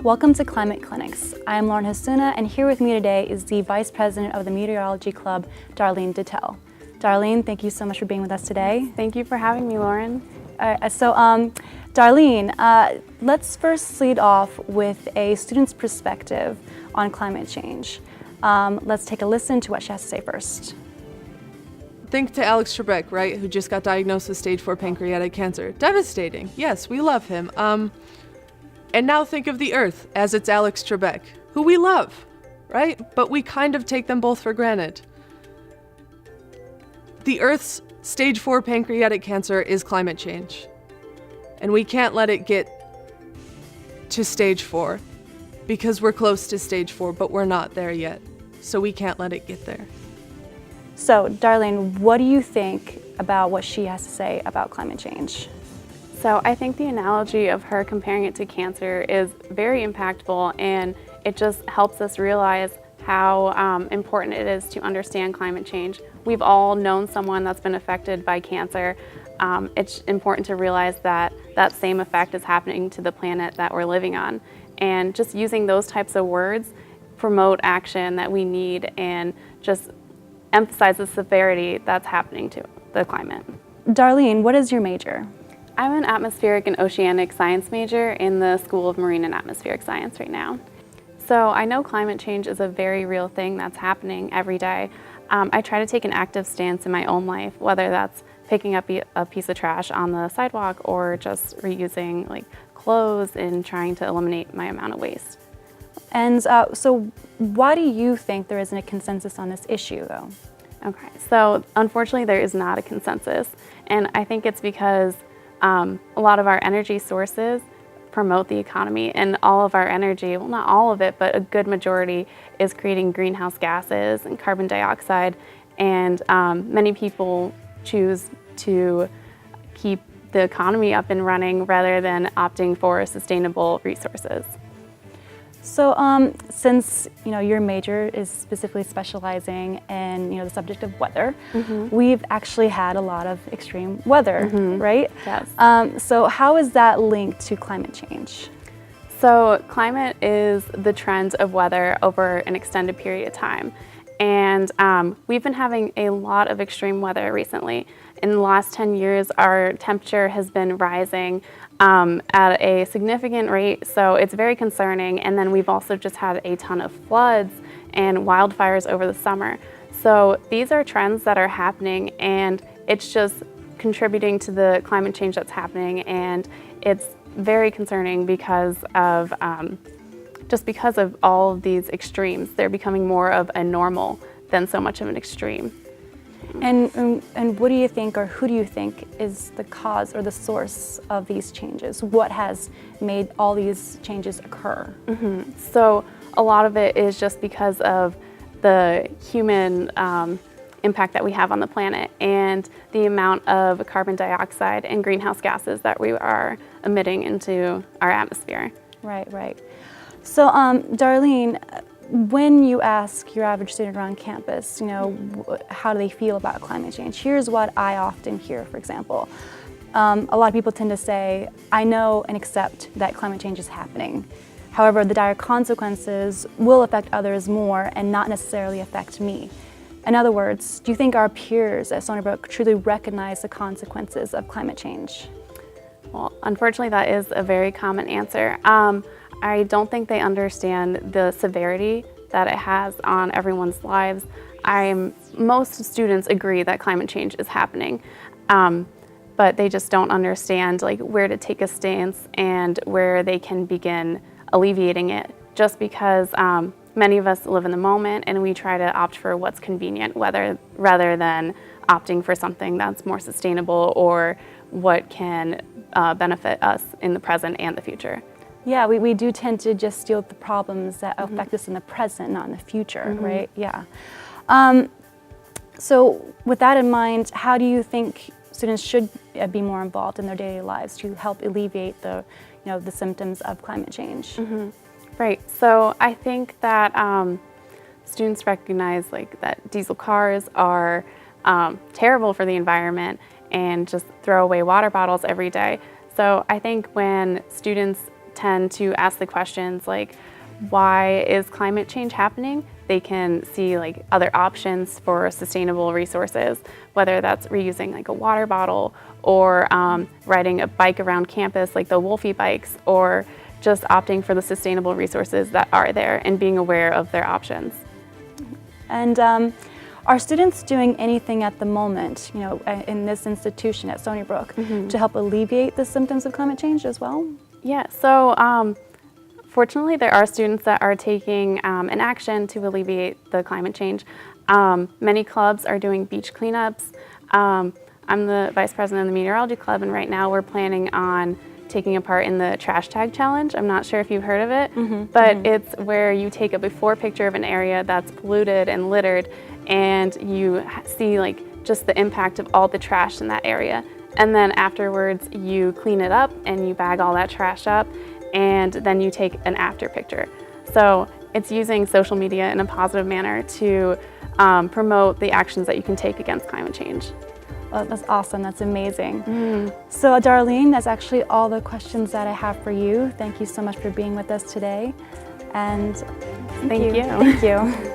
Welcome to Climate Clinics. I am Lauren Hasuna, and here with me today is the Vice President of the Meteorology Club, Darlene Dittel. Darlene, thank you so much for being with us today. Thank you for having me, Lauren. Darlene, let's first lead off with a student's perspective on climate change. Let's take a listen to what she has to say first. Think to Alex Trebek, right, who just got diagnosed with stage 4 pancreatic cancer. Devastating. Yes, we love him. And now think of the Earth as it's Alex Trebek, who we love, right? But we kind of take them both for granted. The Earth's stage 4 pancreatic cancer is climate change. And we can't let it get to stage 4 because we're close to stage 4, but we're not there yet. So we can't let it get there. So, Darlene, what do you think about what she has to say about climate change? So I think the analogy of her comparing it to cancer is very impactful, and it just helps us realize how important it is to understand climate change. We've all known someone that's been affected by cancer. It's important to realize that that same effect is happening to the planet that we're living on. And just using those types of words promote action that we need and just emphasize the severity that's happening to the climate. Darlene, what is your major? I'm an atmospheric and oceanic science major in the School of Marine and Atmospheric Science right now. So I know climate change is a very real thing that's happening every day. I try to take an active stance in my own life, whether that's picking up a piece of trash on the sidewalk or just reusing clothes and trying to eliminate my amount of waste. And so why do you think there isn't a consensus on this issue, though? Okay, so unfortunately there is not a consensus, and I think it's because a lot of our energy sources promote the economy, and all of our energy, well, not all of it, but a good majority is creating greenhouse gases and carbon dioxide, and many people choose to keep the economy up and running rather than opting for sustainable resources. So since your major is specifically specializing in the subject of weather, we've actually had a lot of extreme weather, right? Yes. So how is that linked to climate change? So climate is the trend of weather over an extended period of time. And we've been having a lot of extreme weather recently. In the last 10 years, our temperature has been rising at a significant rate, so it's very concerning. And then we've also just had a ton of floods and wildfires over the summer. So these are trends that are happening, and it's just contributing to the climate change that's happening. And it's very concerning because of because of all of these extremes. They're becoming more of a normal than so much of an extreme. And what do you think, or who do you think is the cause or the source of these changes? What has made all these changes occur? So a lot of it is just because of the human impact that we have on the planet and the amount of carbon dioxide and greenhouse gases that we are emitting into our atmosphere. Right. So, Darlene, when you ask your average student around campus, how do they feel about climate change? Here's what I often hear, for example. A lot of people tend to say, I know and accept that climate change is happening. However, the dire consequences will affect others more and not necessarily affect me. In other words, do you think our peers at Stony Brook truly recognize the consequences of climate change? Well, unfortunately, that is a very common answer. I don't think they understand the severity that it has on everyone's lives. Most students agree that climate change is happening, but they just don't understand where to take a stance and where they can begin alleviating it. Just because many of us live in the moment and we try to opt for what's convenient, rather than opting for something that's more sustainable or what can benefit us in the present and the future. Yeah, we do tend to just deal with the problems that affect us in the present, not in the future, right? Yeah. So with that in mind, how do you think students should be more involved in their daily lives to help alleviate the symptoms of climate change? Right. So I think that students recognize that diesel cars are terrible for the environment and just throw away water bottles every day. So I think when students tend to ask the questions like, why is climate change happening? They can see like other options for sustainable resources, whether that's reusing like a water bottle or riding a bike around campus like the Wolfie bikes, or just opting for the sustainable resources that are there and being aware of their options. And are students doing anything at the moment, you know, in this institution at Stony Brook to help alleviate the symptoms of climate change as well? Yeah, so fortunately there are students that are taking an action to alleviate the climate change. Many clubs are doing beach cleanups. I'm the vice president of the meteorology club, and right now we're planning on taking a part in the trash tag challenge. I'm not sure if you've heard of it, but it's where you take a before picture of an area that's polluted and littered, and you see like just the impact of all the trash in that area. And then afterwards you clean it up and you bag all that trash up, and then you take an after picture. So it's using social media in a positive manner to promote the actions that you can take against climate change. Well, that's awesome. That's amazing. So Darlene, that's actually all the questions that I have for you. Thank you so much for being with us today. And Thank you. Thank you.